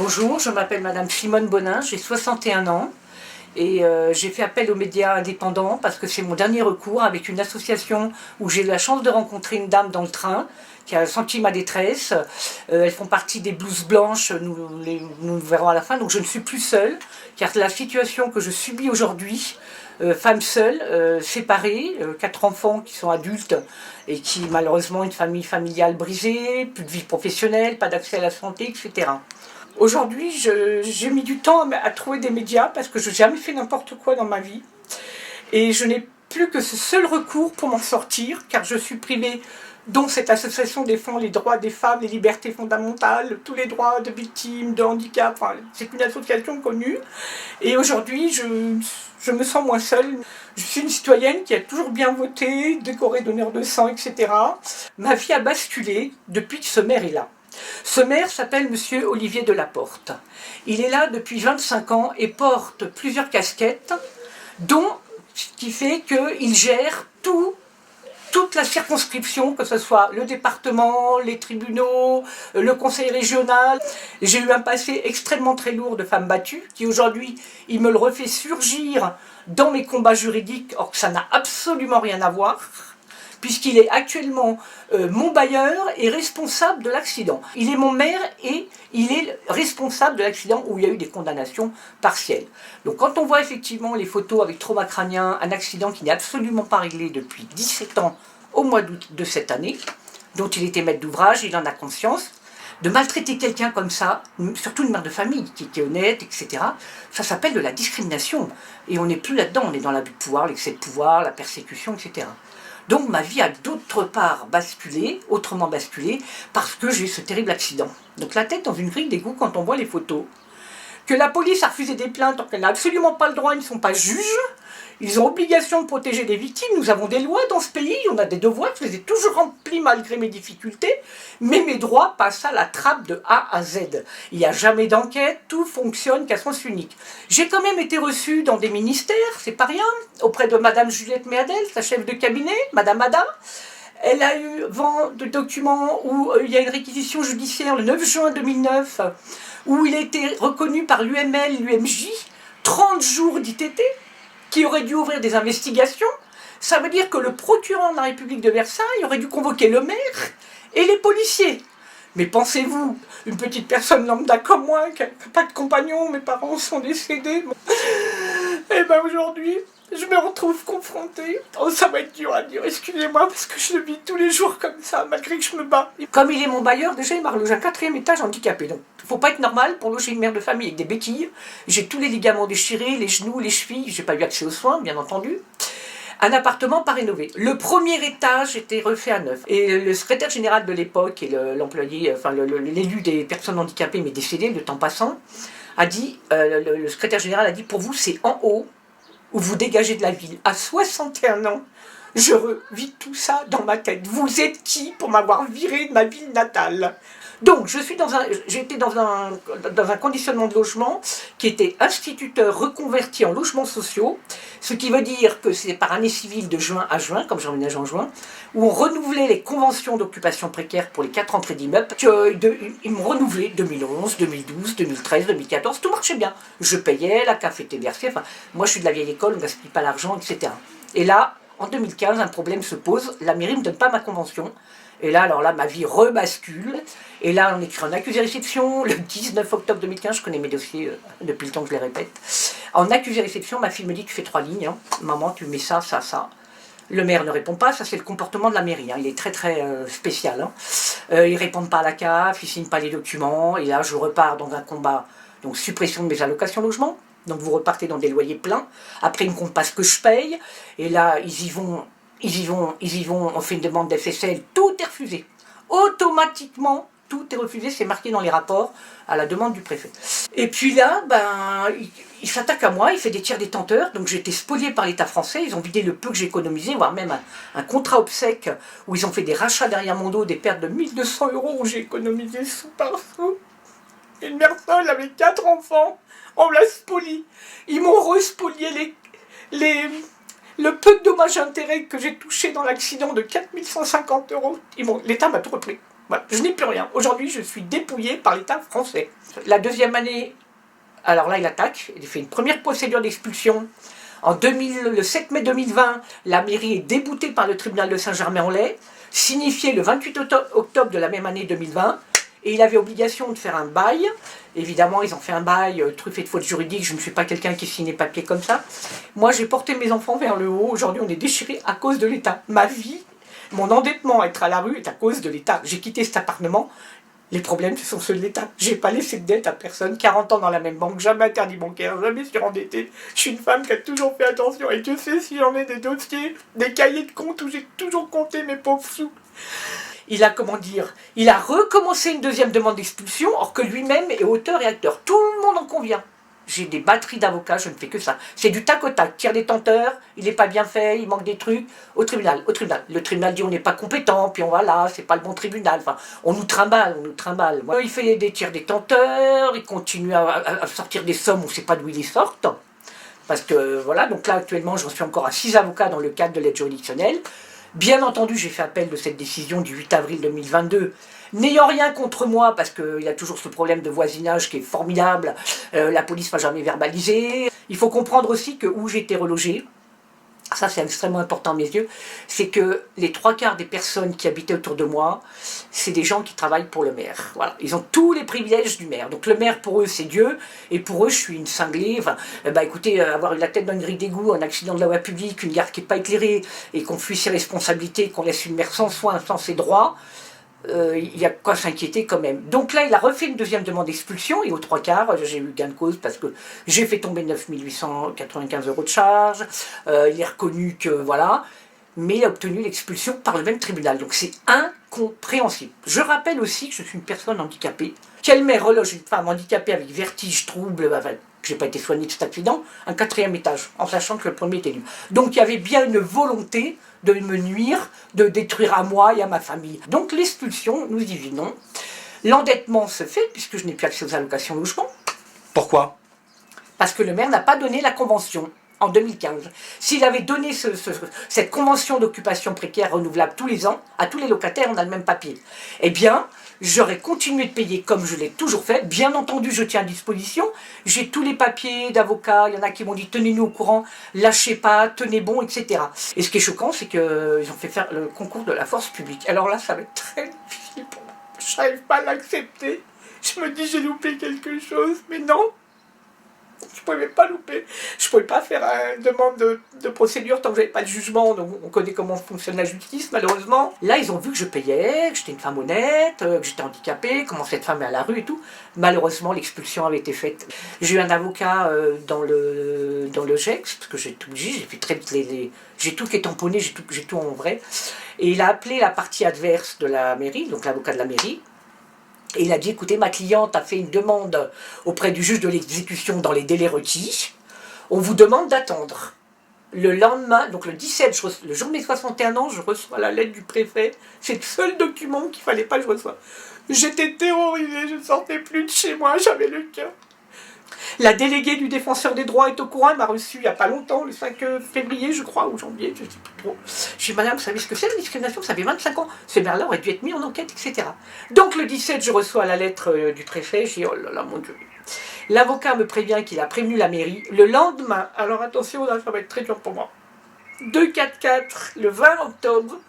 Bonjour, je m'appelle Madame Simone Bonin, j'ai 61 ans et j'ai fait appel aux médias indépendants parce que c'est mon dernier recours avec une association où j'ai eu la chance de rencontrer une dame dans le train qui a senti ma détresse. Elles font partie des blouses blanches, nous verrons à la fin, donc je ne suis plus seule car la situation que je subis aujourd'hui, femme seule, séparée, 4 enfants qui sont adultes et qui malheureusement une famille familiale brisée, plus de vie professionnelle, pas d'accès à la santé, etc. Aujourd'hui, j'ai mis du temps à trouver des médias parce que je n'ai jamais fait n'importe quoi dans ma vie. Et je n'ai plus que ce seul recours pour m'en sortir, car je suis privée, dont cette association défend les droits des femmes, les libertés fondamentales, tous les droits de victimes, de handicap. Enfin, c'est une association connue. Et aujourd'hui, je me sens moins seule. Je suis une citoyenne qui a toujours bien voté, décorée d'honneur de sang, etc. Ma vie a basculé depuis que ce maire est là. Ce maire s'appelle Monsieur Olivier Delaporte. Il est là depuis 25 ans et porte plusieurs casquettes, dont ce qui fait qu'il gère toute la circonscription, que ce soit le département, les tribunaux, le conseil régional. J'ai eu un passé extrêmement très lourd de femme battue, qui aujourd'hui, il me le refait surgir dans mes combats juridiques, or que ça n'a absolument rien à voir, puisqu'il est actuellement mon bailleur et responsable de l'accident. Il est mon maire et il est responsable de l'accident où il y a eu des condamnations partielles. Donc quand on voit effectivement les photos avec trauma crânien, un accident qui n'est absolument pas réglé depuis 17 ans au mois d'août de cette année, dont il était maître d'ouvrage, il en a conscience, de maltraiter quelqu'un comme ça, surtout une mère de famille qui est honnête, etc., ça s'appelle de la discrimination. Et on n'est plus là-dedans, on est dans l'abus de pouvoir, l'excès de pouvoir, la persécution, etc. Donc ma vie a d'autre part basculé, autrement basculé, parce que j'ai eu ce terrible accident. Donc la tête dans une grille d'égout quand on voit les photos. Que la police a refusé des plaintes, donc elle n'a absolument pas le droit, ils ne sont pas juges. Ils ont obligation de protéger les victimes, nous avons des lois dans ce pays, on a des devoirs, je les ai toujours remplis malgré mes difficultés, mais mes droits passent à la trappe de A à Z. Il n'y a jamais d'enquête, tout fonctionne qu'à sens unique. J'ai quand même été reçue dans des ministères, c'est pas rien, auprès de Madame Juliette Méadel, sa chef de cabinet, Madame Ada. Elle a eu vent de documents où il y a une réquisition judiciaire le 9 juin 2009, où il a été reconnu par l'UML, l'UMJ, 30 jours d'ITT, qui aurait dû ouvrir des investigations. Ça veut dire que le procureur de la République de Versailles aurait dû convoquer le maire et les policiers. Mais pensez-vous, une petite personne lambda comme moi, qui n'a pas de compagnon, mes parents sont décédés. Et bien aujourd'hui, je me retrouve confrontée. Oh, ça va être dur à dire, excusez-moi, parce que je le vis tous les jours comme ça, malgré que je me bats. Comme il est mon bailleur, déjà il m'a relogé un 4e étage handicapé. Donc il ne faut pas être normal pour loger une mère de famille avec des béquilles. J'ai tous les ligaments déchirés, les genoux, les chevilles, j'ai pas eu accès aux soins, bien entendu. Un appartement pas rénové. Le premier étage était refait à neuf. Et le secrétaire général de l'époque et l'employé, enfin l'élu des personnes handicapées, mais décédé, le temps passant, a dit, le secrétaire général a dit, pour vous c'est en haut, où vous dégagez de la ville. À 61 ans, je revis tout ça dans ma tête. Vous êtes qui pour m'avoir viré de ma ville natale? Donc, j'ai été dans un conditionnement de logement qui était instituteur reconverti en logements sociaux, ce qui veut dire que c'est par année civile de juin à juin, comme j'emménage en juin, où on renouvelait les conventions d'occupation précaire pour les 4 entrées d'immeubles. Ils m'ont renouvelé 2011, 2012, 2013, 2014, tout marchait bien. Je payais, la CAF était versée, enfin, moi je suis de la vieille école, on ne gaspille pas l'argent, etc. Et là, en 2015, un problème se pose, la mairie ne me donne pas ma convention. Et là, alors là, ma vie rebascule. Et là, on écrit en accusé-réception. Le 19 octobre 2015, je connais mes dossiers depuis le temps que je les répète. En accusé-réception, ma fille me dit, tu fais 3 lignes. Hein. Maman, tu mets ça, ça, ça. Le maire ne répond pas, ça c'est le comportement de la mairie. Hein. Il est très très spécial. Hein. Ils ne répondent pas à la CAF, ils ne signent pas les documents. Et là, je repars dans un combat, donc suppression de mes allocations logement. Donc vous repartez dans des loyers pleins. Après, ils me comptent pas ce que je paye. Et là, ils y vont, on fait une demande d'FSL, tout est refusé. Automatiquement, tout est refusé, c'est marqué dans les rapports à la demande du préfet. Et puis là, il s'attaque à moi, il fait des tiers détenteurs, donc j'ai été spoliée par l'État français, ils ont vidé le peu que j'ai économisé, voire même un contrat obsèque où ils ont fait des rachats derrière mon dos, des pertes de 1200 € où j'ai économisé sou par sou. Une mère seule avec 4 enfants, on me l'a spolié. Ils m'ont respolié le peu de dommages et intérêts que j'ai touché dans l'accident de 4150 €, l'État m'a tout repris. Voilà, je n'ai plus rien. Aujourd'hui, je suis dépouillée par l'État français. La deuxième année, alors là, il attaque. Il fait une première procédure d'expulsion. Le 7 mai 2020, la mairie est déboutée par le tribunal de Saint-Germain-en-Laye, signifié le 28 octobre de la même année 2020, et il avait obligation de faire un bail. Évidemment, ils ont fait un bail truffé de fautes juridiques. Je ne suis pas quelqu'un qui signe des papiers comme ça. Moi, j'ai porté mes enfants vers le haut. Aujourd'hui, on est déchirés à cause de l'État. Ma vie, mon endettement à être à la rue est à cause de l'État. J'ai quitté cet appartement. Les problèmes, ce sont ceux de l'État. J'ai pas laissé de dette à personne. 40 ans dans la même banque, jamais interdit bancaire, jamais surendetté. Je suis une femme qui a toujours fait attention. Et Dieu sait si j'en ai des dossiers, des cahiers de compte où j'ai toujours compté mes pauvres sous. Il a recommencé une deuxième demande d'expulsion, or que lui-même est auteur et acteur. Tout le monde en convient. J'ai des batteries d'avocats, je ne fais que ça. C'est du tac au tac, tire détenteur, il n'est pas bien fait, il manque des trucs. Au tribunal. Le tribunal dit on n'est pas compétent, puis on va là, c'est pas le bon tribunal. Enfin, on nous trimballe. Moi, il fait des tirs détenteurs, il continue à sortir des sommes, on ne sait pas d'où il les sortent. Parce que voilà, donc là actuellement j'en suis encore à 6 avocats dans le cadre de l'aide juridictionnelle. Bien entendu, j'ai fait appel de cette décision du 8 avril 2022, n'ayant rien contre moi, parce qu'il y a toujours ce problème de voisinage qui est formidable, la police m'a jamais verbalisé. Il faut comprendre aussi que où j'étais relogé, ça c'est extrêmement important à mes yeux, c'est que les 3/4 des personnes qui habitaient autour de moi, c'est des gens qui travaillent pour le maire. Voilà. Ils ont tous les privilèges du maire. Donc le maire pour eux c'est Dieu, et pour eux je suis une cinglée. Enfin, écoutez, avoir eu la tête dans une grille d'égout, un accident de la voie publique, une gare qui n'est pas éclairée, et qu'on fuit ses responsabilités, qu'on laisse une mère sans soin, sans ses droits, il y a quoi s'inquiéter quand même. Donc là, il a refait une deuxième demande d'expulsion, et aux 3/4, j'ai eu gain de cause parce que j'ai fait tomber 9 895 € de charge, il est reconnu que voilà, mais il a obtenu l'expulsion par le même tribunal. Donc c'est incompréhensible. Je rappelle aussi que je suis une personne handicapée. Quelle mère reloge une femme handicapée avec vertige, trouble, que j'ai pas été soignée de cet accident, un 4e étage, en sachant que le premier était libre. Donc il y avait bien une volonté de me nuire, de détruire à moi et à ma famille. Donc l'expulsion, nous y venons. L'endettement se fait, puisque je n'ai plus accès aux allocations logement. Pourquoi? Parce que le maire n'a pas donné la convention en 2015. S'il avait donné cette convention d'occupation précaire renouvelable tous les ans, à tous les locataires, on a le même papier. Eh bien, j'aurais continué de payer comme je l'ai toujours fait. Bien entendu, je tiens à disposition. J'ai tous les papiers d'avocats. Il y en a qui m'ont dit tenez-nous au courant, lâchez pas, tenez bon, etc. Et ce qui est choquant, c'est qu'ils ont fait faire le concours de la force publique. Alors là, ça va être très difficile pour moi. Je n'arrive pas à l'accepter. Je me dis j'ai loupé quelque chose, mais non. Je ne pouvais pas louper. Je ne pouvais pas faire une demande de procédure tant que je n'avais pas de jugement. Donc on connaît comment fonctionne la justice, malheureusement. Là, ils ont vu que je payais, que j'étais une femme honnête, que j'étais handicapée, comment cette femme est à la rue et tout. Malheureusement, l'expulsion avait été faite. J'ai eu un avocat dans le GEX, parce que j'ai tout dit, j'ai fait très vite j'ai tout qui est tamponné, j'ai tout en vrai. Et il a appelé la partie adverse de la mairie, donc l'avocat de la mairie. Et il a dit, écoutez, ma cliente a fait une demande auprès du juge de l'exécution dans les délais requis. On vous demande d'attendre. Le lendemain, donc le 17, le jour de mes 61 ans, je reçois la lettre du préfet. C'est le seul document qu'il ne fallait pas que je reçoive. J'étais terrorisée, je ne sortais plus de chez moi, j'avais le cœur. La déléguée du défenseur des droits est au courant, elle m'a reçu il n'y a pas longtemps, le 5 février je crois, ou janvier, je ne sais plus trop. Je dis madame, vous savez ce que c'est la discrimination, ça fait 25 ans, ce maire-là aurait dû être mis en enquête, etc. Donc le 17, je reçois la lettre du préfet, je dis oh là là mon Dieu. L'avocat me prévient qu'il a prévenu la mairie. Le lendemain, alors attention, là, ça va être très dur pour moi. 244, le 20 octobre,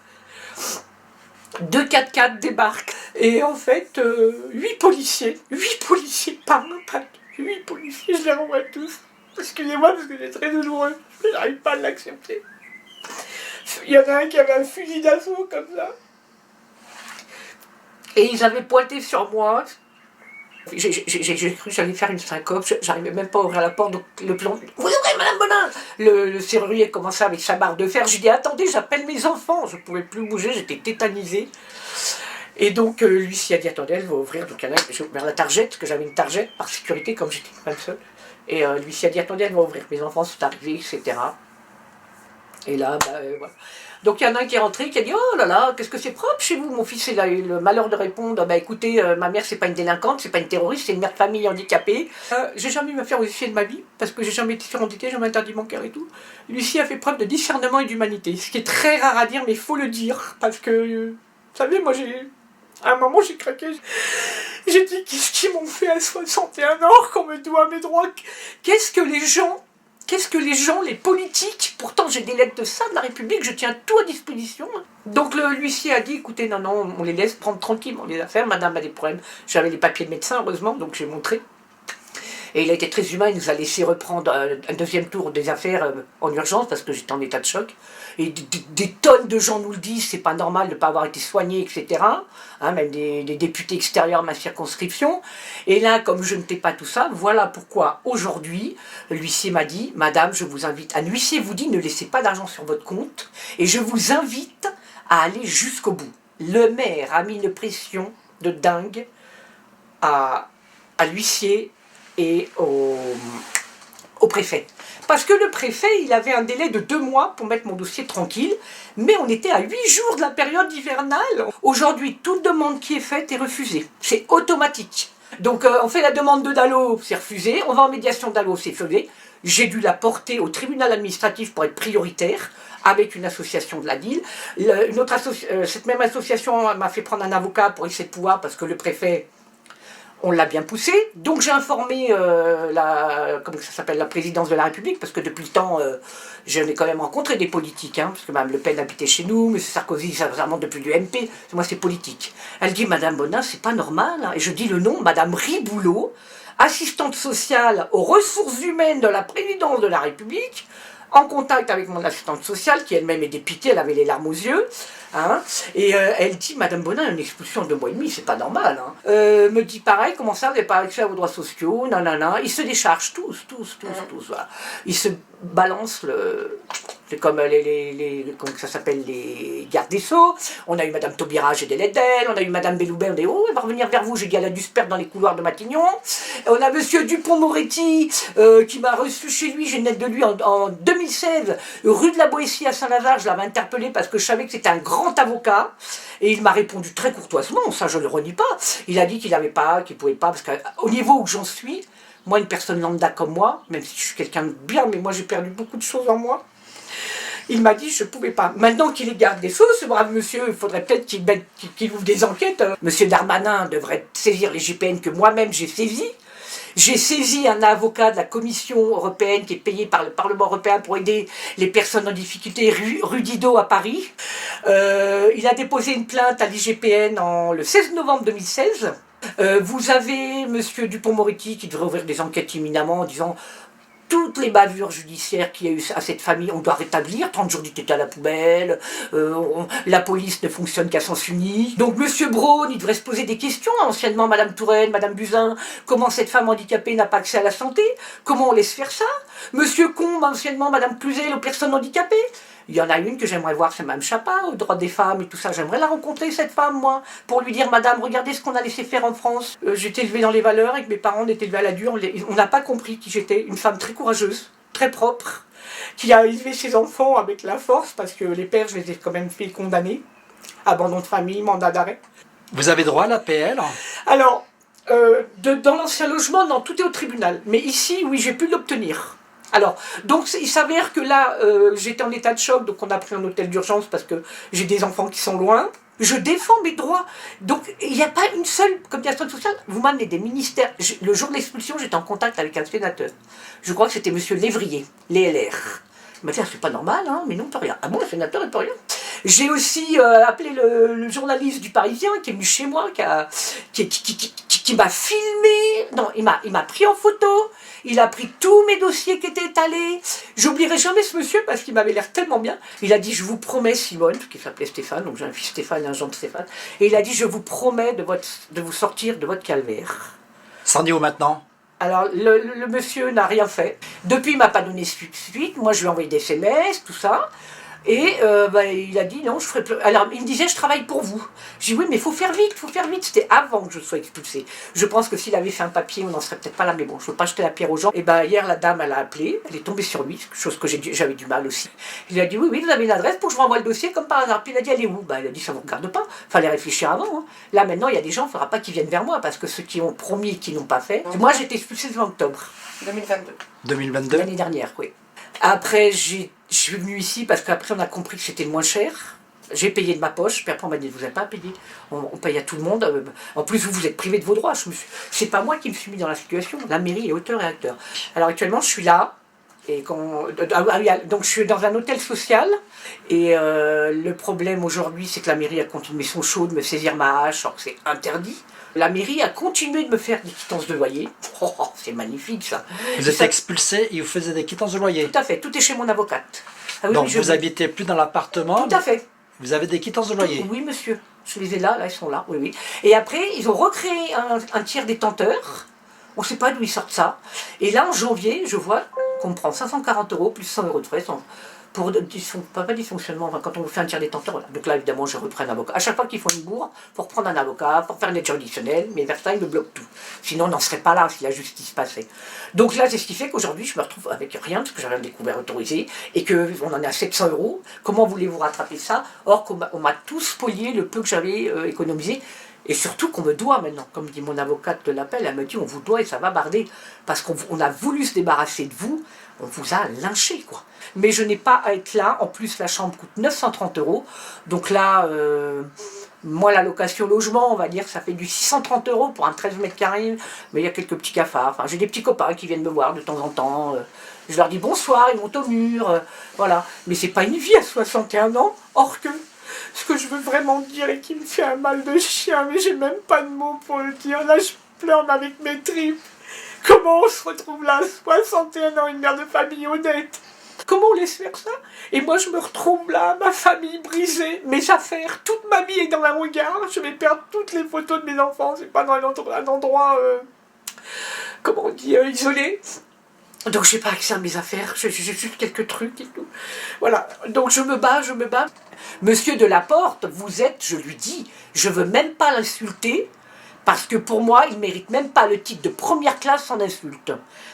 244 débarquent. Et en fait, 8 policiers, pas 8 policiers, je les renvoie tous. Excusez-moi parce que c'est très douloureux, je n'arrive pas à l'accepter. Il y en a un qui avait un fusil d'assaut comme ça. Et ils avaient pointé sur moi. J'ai cru que j'allais faire une syncope, j'arrivais même pas à ouvrir la porte, donc le plan... Vous ouvrez, madame Bonin! Le serrurier commençait avec sa barre de fer, j'ai dit attendez, j'appelle mes enfants, je pouvais plus bouger, j'étais tétanisée. Et donc lui s'y a dit attendez, elle va ouvrir, donc j'ai ouvert la targette, parce que j'avais une targette par sécurité, comme j'étais pas le seul. Et lui s'y a dit attendez, elle va ouvrir, mes enfants sont arrivés, etc. Et là, voilà. Donc il y en a un qui est rentré, qui a dit oh là là, qu'est-ce que c'est propre chez vous? Mon fils il a eu le malheur de répondre écoutez, ma mère c'est pas une délinquante, c'est pas une terroriste, c'est une mère de famille handicapée. J'ai jamais eu à faire aux huissiers de ma vie, parce que j'ai jamais été surendetté, j'ai jamais interdit bancaire et tout. Lucie a fait preuve de discernement et d'humanité, ce qui est très rare à dire, mais il faut le dire, parce que, vous savez, moi À un moment, j'ai craqué. J'ai dit, qu'est-ce qu'ils m'ont fait à 61 ans qu'on me doit mes droits? Qu'est-ce que les gens, les politiques, pourtant j'ai des lettres de ça de la République, je tiens tout à disposition. Donc l'huissier a dit, écoutez, non, on les laisse prendre tranquillement les affaires, madame a des problèmes. J'avais les papiers de médecin, heureusement, donc j'ai montré. Et il a été très humain, il nous a laissé reprendre un deuxième tour des affaires en urgence, parce que j'étais en état de choc. Et des tonnes de gens nous le disent, c'est pas normal de ne pas avoir été soigné, etc. Hein, même des députés extérieurs à ma circonscription. Et là, comme je ne t'ai pas tout ça, voilà pourquoi aujourd'hui, l'huissier m'a dit, madame, je vous invite, un huissier vous dit, ne laissez pas d'argent sur votre compte, et je vous invite à aller jusqu'au bout. Le maire a mis une pression de dingue à l'huissier et au préfet. Parce que le préfet, il avait un délai de 2 mois pour mettre mon dossier tranquille, mais on était à 8 jours de la période hivernale. Aujourd'hui, toute demande qui est faite est refusée. C'est automatique. Donc on fait la demande de DALO, c'est refusé. On va en médiation DALO, c'est refusé. J'ai dû la porter au tribunal administratif pour être prioritaire, avec une association de la DIL. Cette même association m'a fait prendre un avocat pour essayer de pouvoir, parce que le préfet... On l'a bien poussé, donc j'ai informé la présidence de la République, parce que depuis le temps, j'en ai quand même rencontré des politiques, hein, parce que Mme Le Pen habitait chez nous, M. Sarkozy, ça remonte depuis l'UMP, moi c'est politique. Elle dit, Madame Bonin, c'est pas normal, hein. Et je dis le nom, Madame Riboulot, assistante sociale aux ressources humaines de la présidence de la République, en contact avec mon assistante sociale, qui elle-même est dépitée, elle avait les larmes aux yeux, hein, et elle dit, Madame Bonin, une expulsion de 2 mois et demi, c'est pas normal. Hein. Me dit pareil, comment ça, vous n'avez pas accès à vos droits sociaux, nanana, ils se déchargent tous, voilà. Ils se balancent c'est comme comment ça s'appelle, les gardes des Sceaux. On a eu Madame Taubira, j'ai des lettres d'elle. On a eu Madame Belloubet, on dit, oh, elle va revenir vers vous. J'ai dit, elle a dû se perdre dans les couloirs de Matignon. On a Monsieur Dupond-Moretti, qui m'a reçu chez lui, j'ai une lettre de lui en 2016, rue de la Boétie à Saint-Lazare. Je l'avais interpellé parce que je savais que c'était un grand avocat. Et il m'a répondu très courtoisement, ça je ne le renie pas. Il a dit qu'il n'avait pas, qu'il ne pouvait pas, parce qu'au niveau où j'en suis, moi, une personne lambda comme moi, même si je suis quelqu'un de bien, mais moi j'ai perdu beaucoup de choses en moi, il m'a dit je ne pouvais pas. Maintenant qu'il est garde des Sceaux, ce brave monsieur, il faudrait peut-être qu'il ouvre des enquêtes. Monsieur Darmanin devrait saisir les GIPN que moi-même j'ai saisi. J'ai saisi un avocat de la Commission européenne qui est payé par le Parlement européen pour aider les personnes en difficulté, rue Didot à Paris. Il a déposé une plainte à l'IGPN le 16 novembre 2016. Vous avez Monsieur Dupond-Moretti qui devrait ouvrir des enquêtes imminemment en disant toutes les bavures judiciaires qu'il y a eu à cette famille, on doit rétablir, 30 jours d'état à la poubelle, la police ne fonctionne qu'à sens unique. Donc Monsieur Braun, il devrait se poser des questions, anciennement Madame Touraine, Madame Buzyn, comment cette femme handicapée n'a pas accès à la santé, comment on laisse faire ça. Monsieur Combe, anciennement Madame Cluzel, aux personnes handicapées. Il y en a une que j'aimerais voir, c'est Mme Chapa, aux droits des femmes et tout ça. J'aimerais la rencontrer, cette femme, moi, pour lui dire, Madame, regardez ce qu'on a laissé faire en France. J'étais élevée dans les valeurs et que mes parents étaient élevés à la dure. On n'a pas compris qui j'étais. Une femme très courageuse, très propre, qui a élevé ses enfants avec la force, parce que les pères, je les ai quand même fait condamner. Abandon de famille, mandat d'arrêt. Vous avez droit à l'APL? Alors, dans l'ancien logement, non, tout est au tribunal. Mais ici, oui, j'ai pu l'obtenir. Alors, donc il s'avère que là, j'étais en état de choc, donc on a pris un hôtel d'urgence parce que j'ai des enfants qui sont loin. Je défends mes droits. Donc, il n'y a pas une seule cotisation sociale. Vous m'amenez des ministères. Le jour de l'expulsion, j'étais en contact avec un sénateur. Je crois que c'était M. Lévrier, les LR. Il m'a dit, ah, c'est pas normal, hein, mais non, on peut rien. Ah bon, le sénateur, il peut rien. J'ai aussi appelé le journaliste du Parisien qui est venu chez moi, qui m'a filmé. Non, il m'a pris en photo. Il a pris tous mes dossiers qui étaient étalés. J'oublierai jamais ce monsieur parce qu'il m'avait l'air tellement bien. Il a dit, je vous promets, Simone, qui s'appelait Stéphane, donc j'ai un fils Stéphane et un Jean de Stéphane. Et il a dit, je vous promets de vous sortir de votre calvaire. C'en est où maintenant? Alors, le monsieur n'a rien fait. Depuis, il ne m'a pas donné suite. Moi, je lui ai envoyé des SMS, tout ça. Et il a dit non, je ferai plus. Alors il me disait je travaille pour vous. J'ai dit oui, mais il faut faire vite, C'était avant que je sois expulsée. Je pense que s'il avait fait un papier, on n'en serait peut-être pas là, mais bon, je ne veux pas jeter la pierre aux gens. Et hier, la dame, elle a appelé, elle est tombée sur lui, chose que j'avais du mal aussi. Il a dit oui, vous avez une adresse pour que je renvoie le dossier comme par hasard. Puis il a dit elle est où? Il a dit ça ne vous regarde pas, fallait réfléchir avant. Hein. Là maintenant, il y a des gens, il ne faudra pas qu'ils viennent vers moi, parce que ceux qui ont promis et qui n'ont pas fait. Moi, j'ai été expulsée en octobre 2022. 2022? L'année dernière, oui. Après, je suis venue ici parce qu'après on a compris que c'était le moins cher. J'ai payé de ma poche, puis après on m'a dit, vous n'avez pas à payer, on paye à tout le monde. En plus, vous êtes privé de vos droits. C'est pas moi qui me suis mis dans la situation, la mairie est auteur et acteur. Alors actuellement, je suis là, et donc je suis dans un hôtel social, et le problème aujourd'hui, c'est que la mairie a continué son show de me saisir ma hache, alors que c'est interdit. La mairie a continué de me faire des quittances de loyer. Oh, c'est magnifique ça. Vous êtes expulsé et vous faisiez des quittances de loyer. Tout à fait, tout est chez mon avocate. Ah oui, Donc oui, vous habitez plus dans l'appartement. Tout à fait. Vous avez des quittances de loyer. Oui, monsieur. Je les ai là, elles sont là, oui, oui. Et après, ils ont recréé un tiers détenteur. On ne sait pas d'où ils sortent ça. Et là, en janvier, je vois qu'on me prend 540 € plus 100 € de frais pour pas dysfonctionnement, enfin, quand on fait un tiers détenteur. Voilà. Donc là, évidemment, je reprends un avocat. À chaque fois qu'ils font une bourre, pour prendre un avocat, pour faire une aide juridictionnelle, mais vers ça, ils me bloquent tout. Sinon, on n'en serait pas là si la justice passait. Donc là, c'est ce qui fait qu'aujourd'hui, je me retrouve avec rien, parce que j'ai rien découvert autorisé, et qu'on en est à 700 €. Comment voulez-vous rattraper ça? Or, qu'on m'a tout spolié le peu que j'avais économisé. Et surtout qu'on me doit maintenant, comme dit mon avocate de l'appel, elle me dit on vous doit et ça va barder, parce qu'on a voulu se débarrasser de vous, on vous a lynché quoi. Mais je n'ai pas à être là, en plus la chambre coûte 930 €, donc là, moi la location logement, on va dire, ça fait du 630 € pour un 13 mètres carrés, mais il y a quelques petits cafards, enfin j'ai des petits copains qui viennent me voir de temps en temps, je leur dis bonsoir, ils montent au mur, voilà. Mais c'est pas une vie à 61 ans, or que... Ce que je veux vraiment dire et qui me fait un mal de chien, mais j'ai même pas de mots pour le dire. Là, je pleure avec mes tripes. Comment on se retrouve là, 61 ans, une mère de famille honnête? Comment on laisse faire ça? Et moi, je me retrouve là, ma famille brisée, mes affaires, toute ma vie est dans un regard. Je vais perdre toutes les photos de mes enfants. C'est pas dans un endroit, comment on dit, isolé. Donc j'ai pas accès à mes affaires, j'ai juste quelques trucs et tout. Voilà, donc je me bats. Monsieur Delaporte, vous êtes, je lui dis, je veux même pas l'insulter, parce que pour moi, il mérite même pas le titre de première classe sans insulte.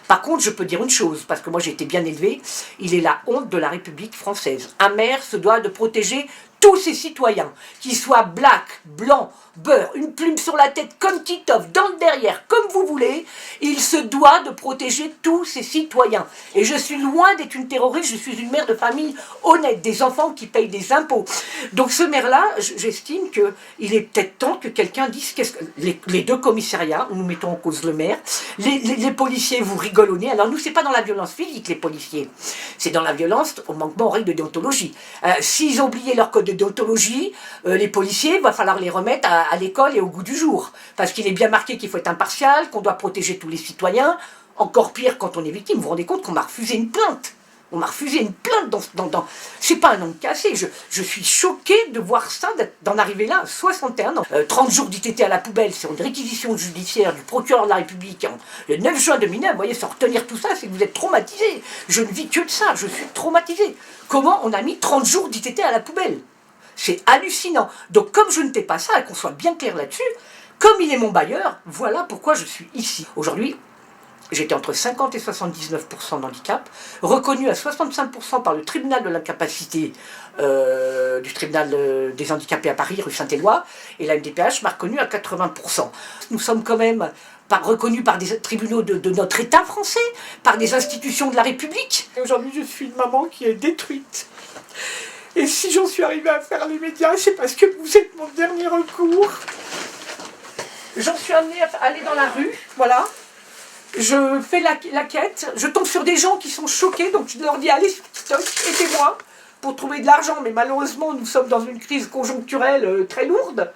Par contre, je peux dire une chose, parce que moi j'ai été bien élevé, il est la honte de la République française. Un maire se doit de protéger tous ses citoyens, qu'ils soient black, blanc, beurre, une plume sur la tête comme Titoff, dans le derrière, comme vous voulez, il se doit de protéger tous ses citoyens. Et je suis loin d'être une terroriste, je suis une mère de famille honnête, des enfants qui payent des impôts. Donc ce maire-là, j'estime qu'il est peut-être temps que quelqu'un dise les deux commissariats, nous mettons en cause le maire, les policiers vous rigolonnez. Alors nous, c'est pas dans la violence physique, les policiers, c'est dans la violence au manquement aux règles de déontologie. S'ils ont oublié leur code de déontologie, les policiers, il va falloir les remettre à l'école et au goût du jour. Parce qu'il est bien marqué qu'il faut être impartial, qu'on doit protéger tous les citoyens. Encore pire quand on est victime, vous vous rendez compte qu'on m'a refusé une plainte. On m'a refusé une plainte dans... C'est pas un homme cassé, je suis choquée de voir ça, d'en arriver là à 61 ans. 30 jours d'ITT à la poubelle, c'est une réquisition judiciaire du procureur de la République le 9 juin 2009, vous voyez, sans retenir tout ça, c'est que vous êtes traumatisé. Je ne vis que de ça, je suis traumatisé. Comment on a mis 30 jours d'ITT à la poubelle? C'est hallucinant. Donc comme je ne t'ai pas ça, et qu'on soit bien clair là-dessus, comme il est mon bailleur, voilà pourquoi je suis ici. Aujourd'hui, j'étais entre 50 et 79% d'handicap, reconnu à 65% par le tribunal de l'incapacité du tribunal des handicapés à Paris, rue Saint-Éloi, et la MDPH m'a reconnu à 80%. Nous sommes quand même reconnus par des tribunaux de notre État français, par des institutions de la République. Aujourd'hui, je suis une maman qui est détruite. Et si j'en suis arrivée à faire les médias, c'est parce que vous êtes mon dernier recours. J'en suis amenée à aller dans la rue, voilà. Je fais la quête, je tombe sur des gens qui sont choqués, donc je leur dis allez sur TikTok, aidez-moi pour trouver de l'argent. Mais malheureusement, nous sommes dans une crise conjoncturelle très lourde.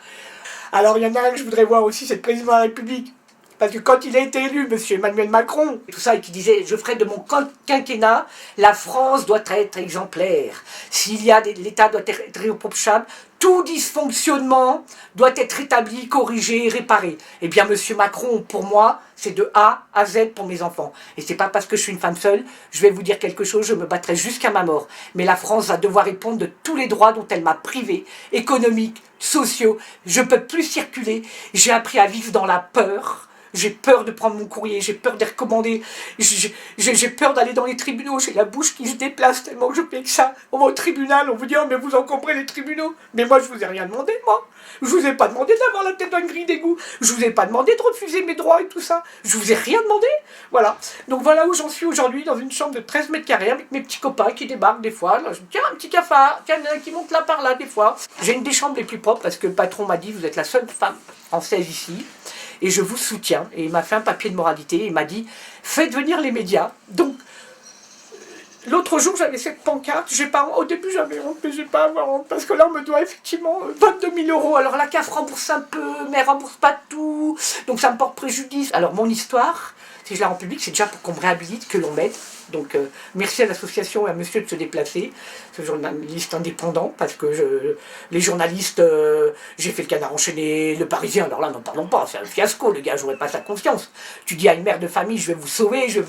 Alors il y en a un que je voudrais voir aussi, c'est le président de la République. Parce que quand il a été élu, M. Emmanuel Macron, et tout ça, et qui disait « Je ferai de mon quinquennat, la France doit être exemplaire. S'il y a l'État doit être irréprochable, tout dysfonctionnement doit être rétabli, corrigé, réparé. » Eh bien, M. Macron, pour moi, c'est de A à Z pour mes enfants. Et c'est pas parce que je suis une femme seule, je vais vous dire quelque chose, je me battrai jusqu'à ma mort. Mais la France va devoir répondre de tous les droits dont elle m'a privé, économiques, sociaux. Je peux plus circuler. J'ai appris à vivre dans la peur. J'ai peur de prendre mon courrier, j'ai peur de recommander, j'ai peur d'aller dans les tribunaux, j'ai la bouche qui se déplace tellement que je fais que ça. On va au tribunal, on vous dit « Oh, mais vous encombrez les tribunaux !» Mais moi, je vous ai rien demandé, moi. Je vous ai pas demandé d'avoir la tête dans une grille d'égout. Je vous ai pas demandé de refuser mes droits et tout ça. Je vous ai rien demandé. Voilà. Donc voilà où j'en suis aujourd'hui, dans une chambre de 13 mètres carrés, avec mes petits copains qui débarquent des fois. Là, je me dis, tiens, un petit cafard, tiens, il y en a qui monte là par là des fois. J'ai une des chambres les plus propres parce que le patron m'a dit, vous êtes la seule femme française ici. Et je vous soutiens. Et il m'a fait un papier de moralité. Il m'a dit, faites venir les médias. Donc, l'autre jour, j'avais cette pancarte. Au début, j'avais honte, mais j'ai pas à avoir honte. Parce que là, on me doit effectivement 22 000 €. Alors, la CAF rembourse un peu, mais elle rembourse pas tout. Donc, ça me porte préjudice. Alors, mon histoire, si je la rends publique, c'est déjà pour qu'on me réhabilite, que l'on m'aide. Donc, merci à l'association et à monsieur de se déplacer, ce journaliste indépendant, parce que les journalistes, j'ai fait le Canard enchaîné, le Parisien, alors là, n'en parlons pas, c'est un fiasco, le gars, j'aurais pas sa confiance. Tu dis à une mère de famille, je vais vous sauver, je vais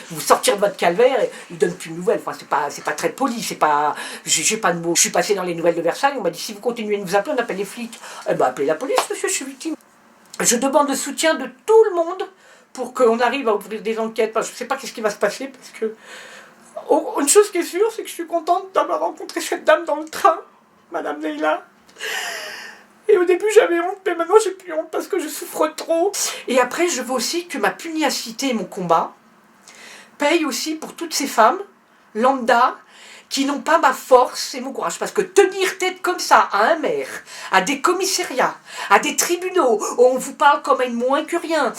vous sortir de votre calvaire, et il donne plus de nouvelles. Enfin, c'est pas très poli, c'est pas, j'ai pas de mots. Je suis passé dans les nouvelles de Versailles, on m'a dit, si vous continuez de nous appeler, on appelle les flics. Eh ben, appelez la police, monsieur, je suis victime. Je demande le soutien de tout le monde, pour qu'on arrive à ouvrir des enquêtes. Parce que je ne sais pas ce qui va se passer, parce que... une chose qui est sûre, c'est que je suis contente d'avoir rencontré cette dame dans le train, Madame Leïla. Et au début, j'avais honte, mais maintenant, j'ai plus honte, parce que je souffre trop. Et après, je veux aussi que ma pugnacité et mon combat payent aussi pour toutes ces femmes, lambda, qui n'ont pas ma force et mon courage. Parce que tenir tête comme ça à un maire, à des commissariats, à des tribunaux, où on vous parle comme une moins que rien.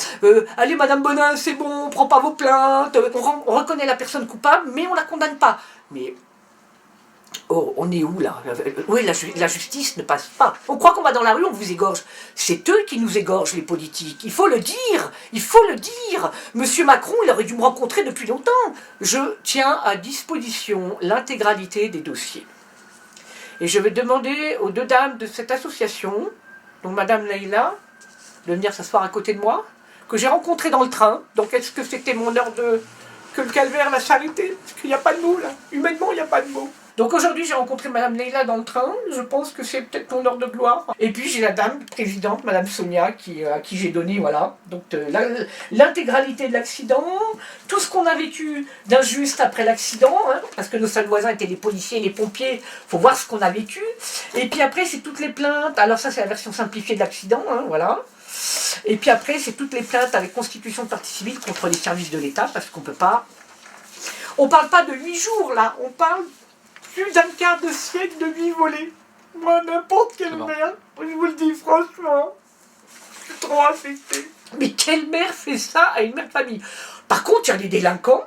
Allez, Madame Bonin, c'est bon, on prend pas vos plaintes. On reconnaît la personne coupable, mais on la condamne pas. Mais... oh, on est où là? Oui, la justice ne passe pas. On croit qu'on va dans la rue, on vous égorge. C'est eux qui nous égorgent, les politiques. Il faut le dire, il faut le dire. Monsieur Macron, il aurait dû me rencontrer depuis longtemps. Je tiens à disposition l'intégralité des dossiers. Et je vais demander aux deux dames de cette association, donc Madame Leïla, de venir s'asseoir à côté de moi, que j'ai rencontré dans le train. Donc est-ce que c'était mon heure de... que le calvaire l'a s'arrêter? Parce qu'il n'y a pas de mots là. Humainement, il n'y a pas de mots. Donc aujourd'hui, j'ai rencontré Madame Leïla dans le train. Je pense que c'est peut-être mon heure de gloire. Et puis j'ai la dame présidente, Madame Sonia, à qui j'ai donné, voilà. Donc l'intégralité de l'accident, tout ce qu'on a vécu d'injuste après l'accident, hein, parce que nos seuls voisins étaient les policiers et les pompiers. Faut voir ce qu'on a vécu. Et puis après, c'est toutes les plaintes. Alors ça, c'est la version simplifiée de l'accident, hein, voilà. Et puis après, c'est toutes les plaintes avec constitution de partie civile contre les services de l'État, parce qu'on peut pas... On parle pas de 8 jours, là. On parle plus d'un quart de siècle de vie volée. Moi, n'importe quelle mère, je vous le dis franchement, je suis trop affectée. Mais quelle mère fait ça à une mère de famille? Par contre, il y a des délinquants.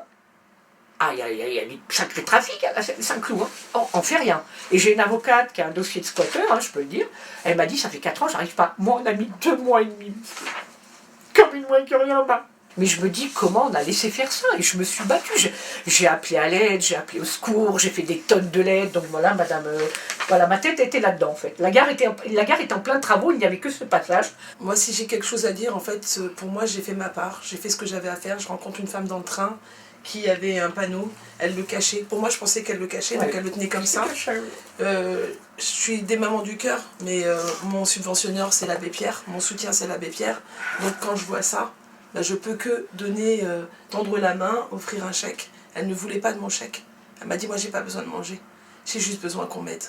Ah, il y a du sacré trafic à Saint-Cloud. Hein. On fait rien. Et j'ai une avocate qui a un dossier de squatter, hein, je peux le dire. Elle m'a dit, ça fait 4 ans, j'arrive pas. Moi, on a mis 2 mois et demi. Comme une moins que rien, bah. Mais je me dis, comment on a laissé faire ça? Et je me suis battue. J'ai appelé à l'aide, j'ai appelé au secours, j'ai fait des tonnes de l'aide. Donc voilà, madame... voilà, ma tête était là-dedans, en fait. La gare était en plein travaux, il n'y avait que ce passage. Moi, si j'ai quelque chose à dire, en fait, pour moi, j'ai fait ma part. J'ai fait ce que j'avais à faire. Je rencontre une femme dans le train qui avait un panneau. Elle le cachait. Pour moi, je pensais qu'elle le cachait, donc elle le tenait comme ça. Je suis des mamans du cœur, mais mon subventionneur, c'est l'abbé Pierre. Mon soutien, c'est l'abbé Pierre. Donc quand je vois ça... là, je peux que donner, tendre la main, offrir un chèque. Elle ne voulait pas de mon chèque. Elle m'a dit, moi, j'ai pas besoin de manger. J'ai juste besoin qu'on m'aide.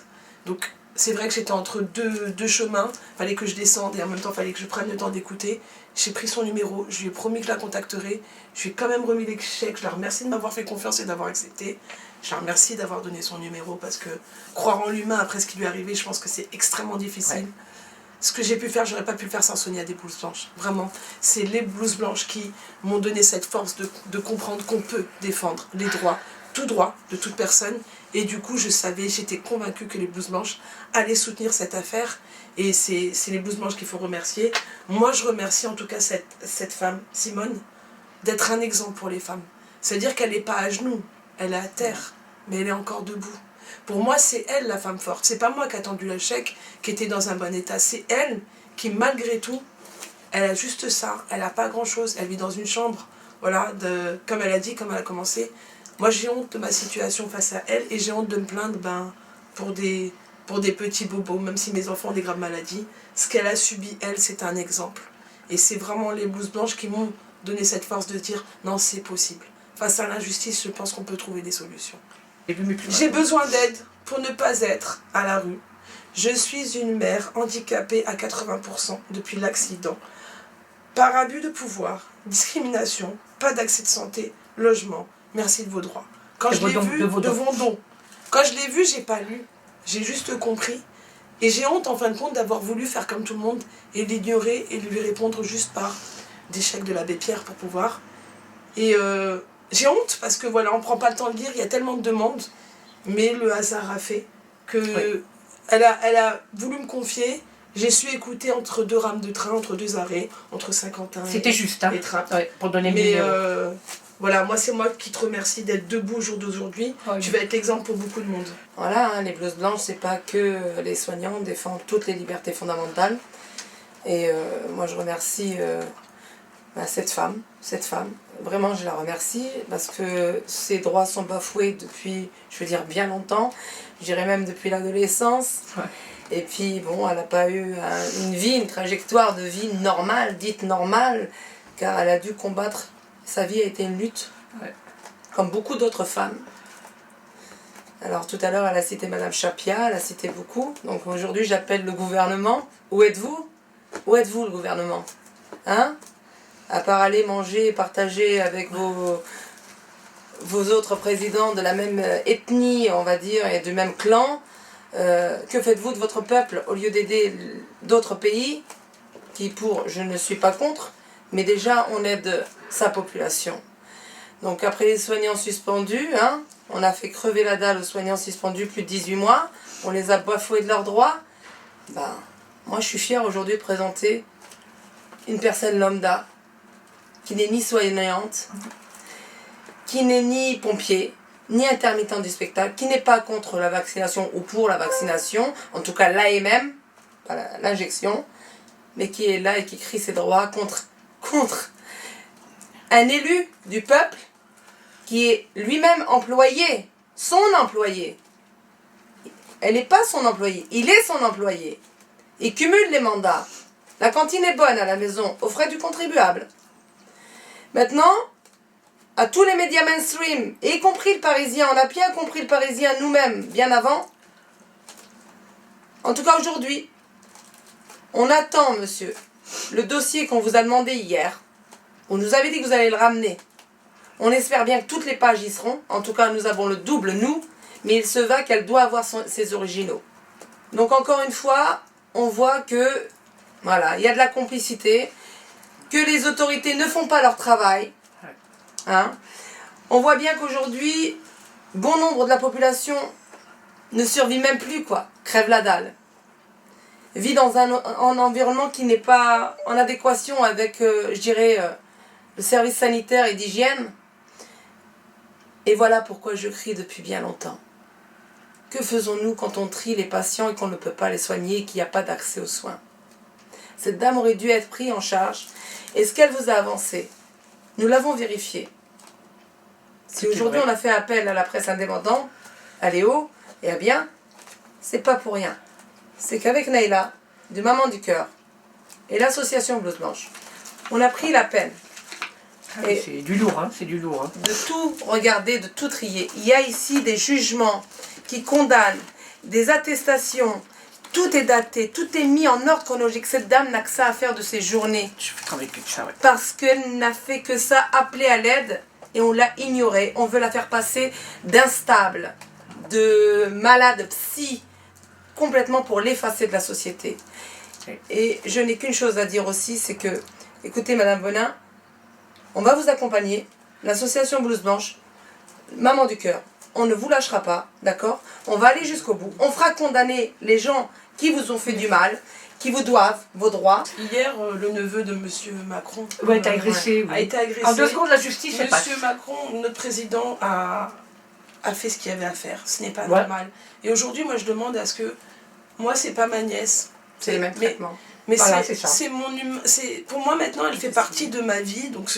Donc, c'est vrai que j'étais entre deux chemins. Il fallait que je descende et en même temps, il fallait que je prenne le temps d'écouter. J'ai pris son numéro. Je lui ai promis que je la contacterai. Je lui ai quand même remis les chèques. Je la remercie de m'avoir fait confiance et d'avoir accepté. Je la remercie d'avoir donné son numéro parce que croire en l'humain après ce qui lui est arrivé, je pense que c'est extrêmement difficile. Ouais. Ce que j'ai pu faire, j'aurais pas pu le faire sans Sonia des blouses blanches. Vraiment, c'est les blouses blanches qui m'ont donné cette force de comprendre qu'on peut défendre les droits, tout droit de toute personne. Et du coup, je savais, j'étais convaincue que les blouses blanches allaient soutenir cette affaire. Et c'est les blouses blanches qu'il faut remercier. Moi, je remercie en tout cas cette femme, Simone, d'être un exemple pour les femmes. C'est-à-dire qu'elle n'est pas à genoux, elle est à terre, mais elle est encore debout. Pour moi, c'est elle la femme forte. C'est pas moi qui ai attendu le chèque, qui était dans un bon état. C'est elle qui, malgré tout, elle a juste ça. Elle n'a pas grand-chose. Elle vit dans une chambre, voilà, comme elle a dit, comme elle a commencé. Moi, j'ai honte de ma situation face à elle et j'ai honte de me plaindre pour des petits bobos, même si mes enfants ont des graves maladies. Ce qu'elle a subi, elle, c'est un exemple. Et c'est vraiment les blouses blanches qui m'ont donné cette force de dire non, c'est possible. Face à l'injustice, je pense qu'on peut trouver des solutions. J'ai besoin d'aide pour ne pas être à la rue. Je suis une mère handicapée à 80% depuis l'accident. Par abus de pouvoir, discrimination, pas d'accès de santé, logement. Merci de vos droits. Quand je l'ai vu, de vos dons. Quand je l'ai vu, j'ai pas lu. J'ai juste compris. Et j'ai honte en fin de compte d'avoir voulu faire comme tout le monde et l'ignorer et lui répondre juste par des chèques de l'abbé Pierre pour pouvoir. Et j'ai honte parce que voilà, on prend pas le temps de lire, il y a tellement de demandes. Mais le hasard a fait que elle a voulu me confier. J'ai su écouter entre deux rames de train, entre deux arrêts, entre Saint-Quentin et Trappes. Ouais, pour donner mais voilà, moi c'est moi qui te remercie d'être debout au jour d'aujourd'hui. Tu vas être l'exemple pour beaucoup de monde. Voilà, hein, les blouses blanches, c'est pas que les soignants, on défend toutes les libertés fondamentales. Et moi je remercie cette femme. Vraiment je la remercie parce que ses droits sont bafoués depuis, je veux dire, bien longtemps. Je dirais même depuis l'adolescence. Ouais. Et puis bon, elle n'a pas eu une trajectoire de vie normale, dite normale, car elle a dû combattre. Sa vie a été une lutte, comme beaucoup d'autres femmes. Alors tout à l'heure, elle a cité Madame Chapia, elle a cité beaucoup. Donc aujourd'hui, j'appelle le gouvernement. Où êtes-vous? Où êtes-vous, le gouvernement? Hein? À part aller manger et partager avec vos autres présidents de la même ethnie, on va dire, et du même clan, que faites-vous de votre peuple au lieu d'aider d'autres pays qui, je ne suis pas contre, mais déjà on aide sa population. Donc après les soignants suspendus, hein, on a fait crever la dalle aux soignants suspendus plus de 18 mois, on les a bafoués de leurs droits. Ben, moi je suis fière aujourd'hui de présenter une personne lambda qui n'est ni soignante, qui n'est ni pompier, ni intermittent du spectacle, qui n'est pas contre la vaccination ou pour la vaccination, en tout cas l'AMM, pas l'injection, mais qui est là et qui crie ses droits contre un élu du peuple qui est lui-même employé, son employé. Elle n'est pas son employé, il est son employé. Il cumule les mandats. La cantine est bonne à la maison, aux frais du contribuable. Maintenant, à tous les médias mainstream, et y compris le Parisien, on a bien compris le Parisien nous-mêmes, bien avant. En tout cas aujourd'hui, on attend, monsieur, le dossier qu'on vous a demandé hier. On nous avait dit que vous allez le ramener. On espère bien que toutes les pages y seront. En tout cas, nous avons le double, nous. Mais il se va qu'elle doit avoir ses originaux. Donc encore une fois, on voit que, voilà, il y a de la complicité, que les autorités ne font pas leur travail. Hein? On voit bien qu'aujourd'hui, bon nombre de la population ne survit même plus, quoi. Crève la dalle. Vit dans un environnement qui n'est pas en adéquation avec, je dirais, le service sanitaire et d'hygiène. Et voilà pourquoi je crie depuis bien longtemps. Que faisons-nous quand on trie les patients et qu'on ne peut pas les soigner et qu'il n'y a pas d'accès aux soins? Cette dame aurait dû être prise en charge. Et ce qu'elle vous a avancé, nous l'avons vérifié. Si aujourd'hui on a fait appel à la presse indépendante, à Léo et à Bien, c'est pas pour rien. C'est qu'avec Naïla, de Maman du Cœur, et l'association Blouse Blanche, on a pris la peine. C'est du lourd, hein, c'est du lourd. Hein. De tout regarder, de tout trier. Il y a ici des jugements qui condamnent, des attestations. Tout est daté, tout est mis en ordre chronologique. Cette dame n'a que ça à faire de ses journées. Je vais travailler que ça, ouais. Parce qu'elle n'a fait que ça, appeler à l'aide, et on l'a ignorée. On veut la faire passer d'instable, de malade psy, complètement pour l'effacer de la société. Et je n'ai qu'une chose à dire aussi, c'est que, écoutez Madame Bonin, on va vous accompagner, l'association Blouse Blanche, Maman du Cœur, on ne vous lâchera pas, d'accord? On va aller jusqu'au bout. On fera condamner les gens qui vous ont fait du mal, qui vous doivent vos droits. Hier, le neveu de Monsieur Macron a été agressé. a été agressé. En 2 secondes, la justice est passée. Monsieur Macron, notre président, a fait ce qu'il avait à faire. Ce n'est pas normal. Et aujourd'hui, moi, je demande à ce que... Moi, c'est pas ma nièce. C'est le même traitement. Mais voilà, c'est mon pour moi maintenant, elle fait partie de ma vie. Donc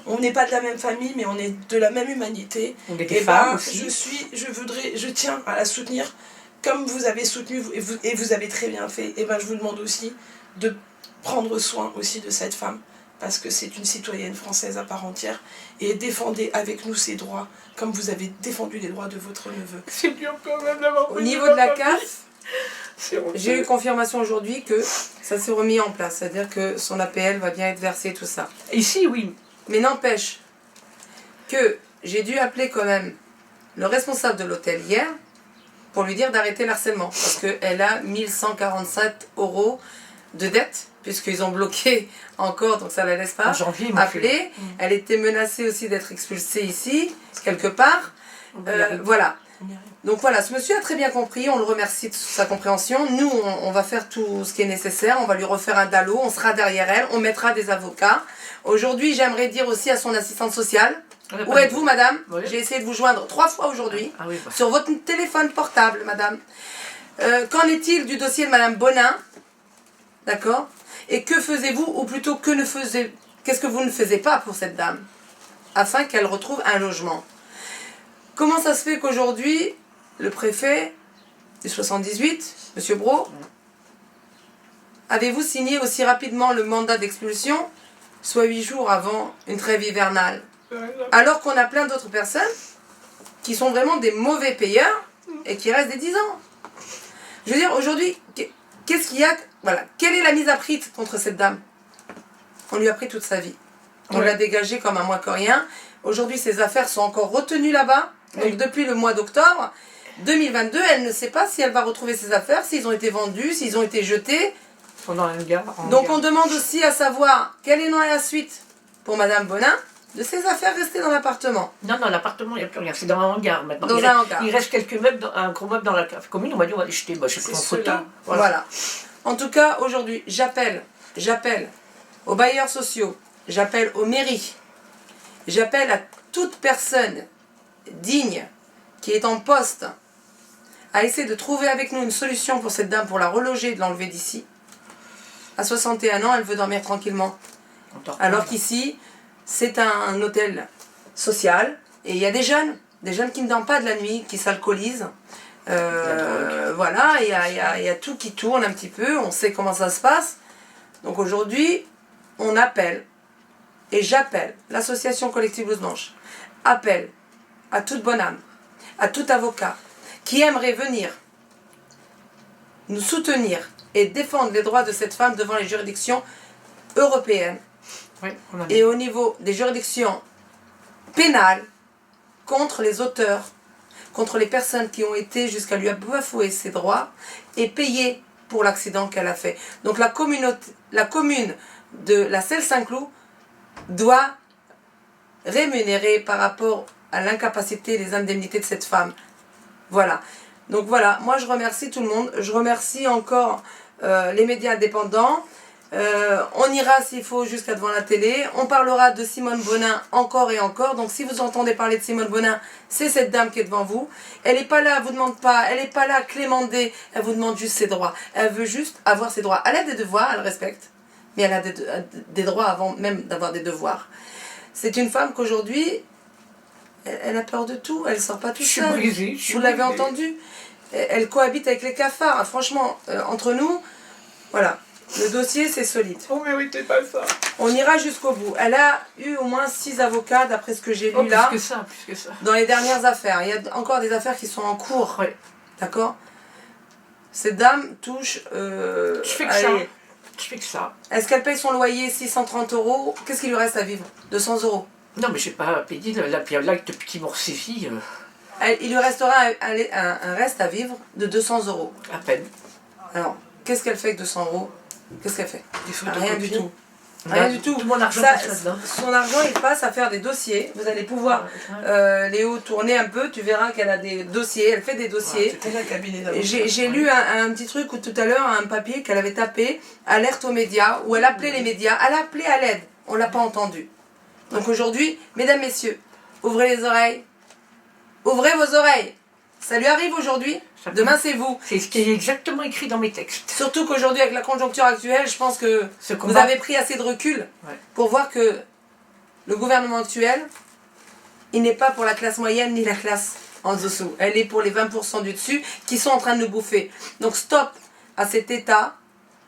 on n'est pas de la même famille, mais on est de la même humanité. On est des femmes aussi. Je tiens à la soutenir comme vous avez soutenu et vous avez très bien fait. Et ben je vous demande aussi de prendre soin aussi de cette femme, parce que c'est une citoyenne française à part entière, et défendez avec nous ses droits, comme vous avez défendu les droits de votre neveu. C'est dur quand même d'avoir Au niveau de la CAF, C'est honteux. j'ai eu confirmation aujourd'hui que ça s'est remis en place, c'est-à-dire que son APL va bien être versé, tout ça. Ici, oui. Mais n'empêche que j'ai dû appeler quand même le responsable de l'hôtel hier pour lui dire d'arrêter l'harcèlement, parce qu'elle a 1147 € de dette, puisqu'ils ont bloqué encore, donc ça ne la laisse pas En janvier, ils m'ont appeler. fait- Elle était menacée aussi d'être expulsée ici, quelque part. Voilà. Donc voilà, ce monsieur a très bien compris, on le remercie de sa compréhension. Nous, on va faire tout ce qui est nécessaire, on va lui refaire un DALO, on sera derrière elle, on mettra des avocats. Aujourd'hui, j'aimerais dire aussi à son assistante sociale, où êtes-vous madame? Oui. J'ai essayé de vous joindre 3 fois aujourd'hui, Ah oui, bah. sur votre téléphone portable, madame. Qu'en est-il du dossier de madame Bonin? D'accord? Et que faisiez-vous, ou plutôt qu'est-ce que vous ne faisiez pas pour cette dame, afin qu'elle retrouve un logement? Comment ça se fait qu'aujourd'hui, le préfet du 78, M. Brault, avez-vous signé aussi rapidement le mandat d'expulsion, soit 8 jours avant une trêve hivernale, alors qu'on a plein d'autres personnes qui sont vraiment des mauvais payeurs et qui restent des 10 ans? Je veux dire, aujourd'hui, qu'est-ce qu'il y a? Voilà. Quelle est la mise à prix contre cette dame? On lui a pris toute sa vie. On l'a dégagée comme un moins que rien. Aujourd'hui, ses affaires sont encore retenues là-bas. Donc, depuis le mois d'octobre 2022, elle ne sait pas si elle va retrouver ses affaires, s'ils ont été vendus, s'ils ont été jetés. Pendant un hangar. Donc, on demande aussi à savoir quelle est la suite pour Madame Bonin de ses affaires restées dans l'appartement. Non, dans l'appartement, il n'y a plus rien. C'est dans un hangar maintenant. Dans il un reste, hangar. Il reste quelques meubles, un gros meuble dans la cave commune. On m'a dit, on va les jeter. Bah, j'ai pris en photo. ceux-là. Voilà. En tout cas, aujourd'hui, j'appelle aux bailleurs sociaux, j'appelle aux mairies, j'appelle à toute personne digne qui est en poste à essayer de trouver avec nous une solution pour cette dame, pour la reloger et de l'enlever d'ici. À 61 ans, elle veut dormir tranquillement. Alors qu'ici, c'est un hôtel social et il y a des jeunes qui ne dorment pas de la nuit, qui s'alcoolisent. Voilà, il y a tout qui tourne un petit peu, on sait comment ça se passe. Donc aujourd'hui, on appelle, et j'appelle l'association collective Blouse Blanche, appelle à toute bonne âme, à tout avocat qui aimerait venir nous soutenir et défendre les droits de cette femme devant les juridictions européennes Oui, on a et au niveau des juridictions pénales contre les auteurs, contre les personnes qui ont été jusqu'à lui bafouer ses droits et payer pour l'accident qu'elle a fait. Donc la commune de la Selle-Saint-Cloud doit rémunérer par rapport à l'incapacité des indemnités de cette femme. Voilà. Donc voilà, moi je remercie tout le monde. Je remercie encore les médias indépendants. On ira s'il faut jusqu'à devant la télé. On parlera de Simone Bonin encore et encore. Donc si vous entendez parler de Simone Bonin, c'est cette dame qui est devant vous. Elle n'est pas là, elle vous demande pas, elle n'est pas là clémender, elle vous demande juste ses droits. Elle veut juste avoir ses droits. Elle a des devoirs, elle respecte. Mais elle a des droits avant même d'avoir des devoirs. C'est une femme qu'aujourd'hui, elle a peur de tout. Elle ne sort pas toute Je suis seule. brisée. Vous l'avez entendu. Elle cohabite avec les cafards. Franchement, entre nous, voilà. Le dossier, c'est solide. On ne méritait pas ça. On ira jusqu'au bout. Elle a eu au moins 6 avocats, d'après ce que j'ai lu là, Plus que ça. dans les dernières affaires. Il y a encore des affaires qui sont en cours. Ouais. D'accord? Cette dame touche... Je fais que ça. allez, Je fais que ça. est-ce qu'elle paye son loyer 630 €? Qu'est-ce qu'il lui reste à vivre? 200 €. Non, mais j'ai pas payé la l'acte depuis mort ses filles. Il lui restera un reste à vivre de 200 €. À peine. Alors, qu'est-ce qu'elle fait avec 200 €? Qu'est-ce qu'elle fait? Des Rien du photocopies. tout. Rien du tout. Tout mon argent Ça, passe là-dedans. son argent, il passe à faire des dossiers. Vous allez pouvoir, Léo, tourner un peu. Tu verras qu'elle a des dossiers. Elle fait des dossiers. C'était un cabinet d'avocats. J'ai lu un petit truc où tout à l'heure, un papier qu'elle avait tapé, alerte aux médias, où elle appelait les médias. Elle a appelé à l'aide. On ne l'a pas entendu. Donc aujourd'hui, mesdames, messieurs, ouvrez les oreilles. Ouvrez vos oreilles. Ça lui arrive aujourd'hui. Demain, c'est vous. C'est ce qui est exactement écrit dans mes textes. Surtout qu'aujourd'hui, avec la conjoncture actuelle, je pense que Ce vous combat. avez pris assez de recul Ouais. pour voir que le gouvernement actuel, il n'est pas pour la classe moyenne ni la classe en dessous. Elle est pour les 20% du dessus qui sont en train de nous bouffer. Donc stop à cet état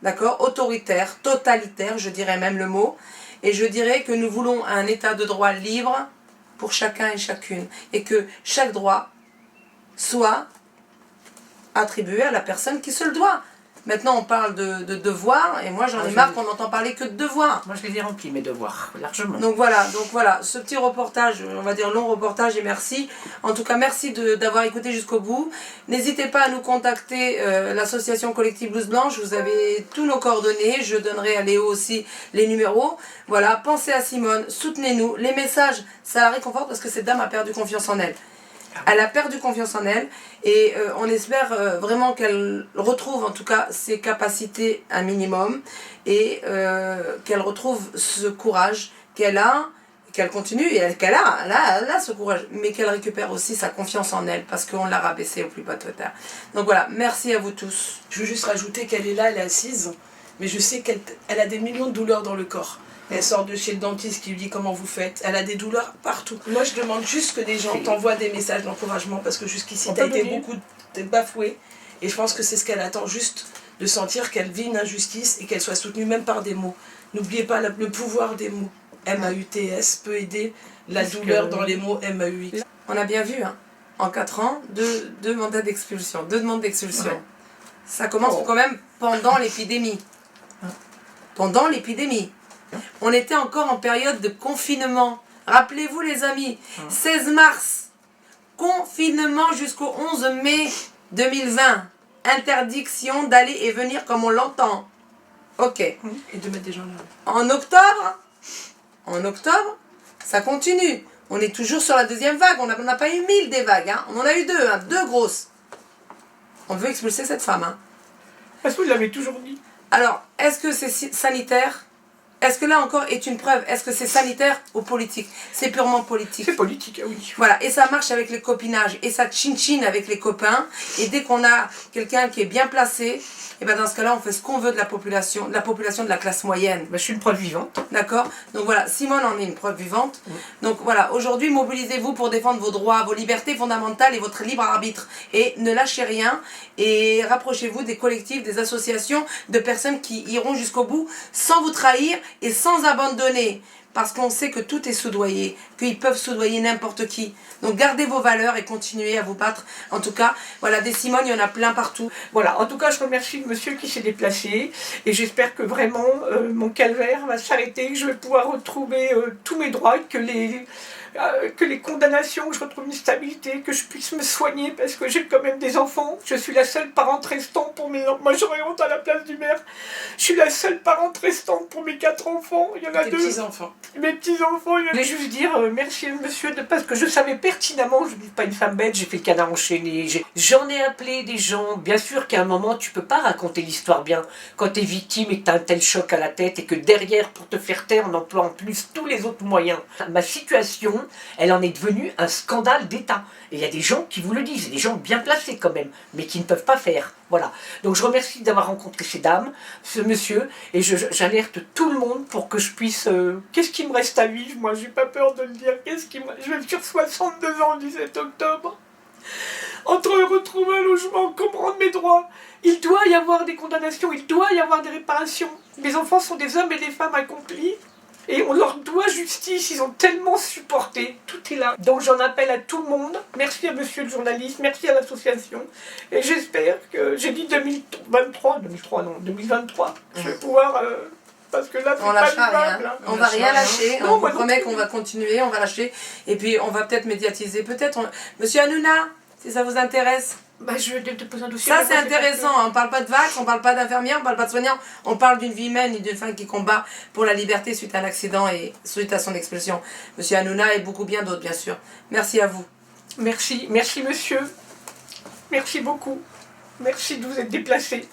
d'accord, autoritaire, totalitaire, je dirais même le mot, et je dirais que nous voulons un état de droit libre pour chacun et chacune, et que chaque droit soit attribué à la personne qui se le doit. Maintenant, on parle de devoirs, et moi j'en ai marre qu'on n'entend parler que de devoirs. Moi, je les ai remplis, mes devoirs, largement. Donc voilà, ce petit reportage, on va dire long reportage, et merci. En tout cas, merci d'avoir écouté jusqu'au bout. N'hésitez pas à nous contacter, l'association Collectif Blouse Blanche, vous avez tous nos coordonnées, je donnerai à Léo aussi les numéros. Voilà, pensez à Simone, soutenez-nous. Les messages, ça la réconforte parce que cette dame a perdu confiance en elle. Elle a perdu confiance en elle et on espère vraiment qu'elle retrouve en tout cas ses capacités un minimum et qu'elle retrouve ce courage qu'elle a, qu'elle continue et qu'elle a ce courage, mais qu'elle récupère aussi sa confiance en elle parce qu'on l'a rabaissée au plus bas de terre. Donc voilà, merci à vous tous. Je veux juste rajouter qu'elle est là, elle est assise, mais je sais qu'elle a des millions de douleurs dans le corps. Elle sort de chez le dentiste qui lui dit comment vous faites. Elle a des douleurs partout. Moi, je demande juste que des gens t'envoient des messages d'encouragement parce que jusqu'ici, tu as été beaucoup bafouée. Et je pense que c'est ce qu'elle attend, juste de sentir qu'elle vit une injustice et qu'elle soit soutenue même par des mots. N'oubliez pas le pouvoir des mots. M-A-U-T-S peut aider la douleur dans les mots M-A-U-X. On a bien vu, hein, en 4 ans, deux mandats d'expulsion, 2 demandes d'expulsion. Ouais. Ça commence quand même pendant l'épidémie. Pendant l'épidémie. On était encore en période de confinement. Rappelez-vous les amis, 16 mars, confinement jusqu'au 11 mai 2020. Interdiction d'aller et venir comme on l'entend. Ok. Et de mettre des gens là. En octobre, ça continue. On est toujours sur la deuxième vague. On n'a pas eu 1000 des vagues. Hein. On en a eu 2, hein, 2 grosses. On veut expulser cette femme. Hein. Parce que vous l'avez toujours dit. Alors, est-ce que c'est sanitaire ? Est-ce que là encore est une preuve? Est-ce que c'est sanitaire ou politique? C'est purement politique. C'est politique, oui. Voilà, et ça marche avec les copinages, et ça chin-chin avec les copains, et dès qu'on a quelqu'un qui est bien placé, et ben dans ce cas-là, on fait ce qu'on veut de la population de la classe moyenne. Ben, je suis une preuve vivante. D'accord? Donc voilà, Simone en est une preuve vivante. Donc voilà, aujourd'hui, mobilisez-vous pour défendre vos droits, vos libertés fondamentales et votre libre arbitre. Et ne lâchez rien, et rapprochez-vous des collectifs, des associations, de personnes qui iront jusqu'au bout sans vous trahir et sans abandonner. Parce qu'on sait que tout est soudoyé, qu'ils peuvent soudoyer n'importe qui. Donc gardez vos valeurs et continuez à vous battre. En tout cas, voilà, des Simone, il y en a plein partout. Voilà, en tout cas, je remercie le monsieur qui s'est déplacé. Et j'espère que vraiment, mon calvaire va s'arrêter, que je vais pouvoir retrouver tous mes droits, que les condamnations, que je retrouve une stabilité, que je puisse me soigner parce que j'ai quand même des enfants. Je suis la seule parente restante pour mes enfants. Moi, j'aurais honte à la place du maire. Je suis la seule parente restante pour mes 4 enfants. Il y en a 2. Tes petits-enfants. Mes petits-enfants. Je voulais juste dire merci monsieur, parce que je savais pertinemment, je ne suis pas une femme bête, j'ai fait le canard enchaîné. J'en ai appelé des gens. Bien sûr qu'à un moment, tu peux pas raconter l'histoire bien. Quand tu es victime et que tu as un tel choc à la tête et que derrière, pour te faire taire, on emploie en plus tous les autres moyens. Ma situation, elle en est devenue un scandale d'État. Et il y a des gens qui vous le disent, des gens bien placés quand même, mais qui ne peuvent pas faire. Voilà. Donc je remercie d'avoir rencontré ces dames, ce monsieur, et j'alerte tout le monde pour que je puisse... Qu'est-ce qui me reste à vivre? Moi, j'ai pas peur de le dire. Je vais sur 62 ans le 17 octobre. Entre retrouver un logement, comprendre mes droits, il doit y avoir des condamnations, il doit y avoir des réparations. Mes enfants sont des hommes et des femmes accomplis. Et on leur doit justice, ils ont tellement supporté, tout est là. Donc j'en appelle à tout le monde, merci à monsieur le journaliste, merci à l'association, et j'espère que, j'ai dit 2023, je vais pouvoir, parce que là c'est pas rien. hein. On va rien lâcher, on vous promet qu'on va continuer, on va lâcher, et puis on va peut-être médiatiser, Monsieur Hanouna, si ça vous intéresse. Bah, je vais te poser un dossier. Ça c'est intéressant, on parle pas de vax, on parle pas d'infirmière, on parle pas de soignant, on parle d'une vie humaine et d'une femme qui combat pour la liberté suite à un accident et suite à son expulsion. Monsieur Hanouna et beaucoup bien d'autres bien sûr. Merci à vous. Merci monsieur. Merci beaucoup. Merci de vous être déplacé.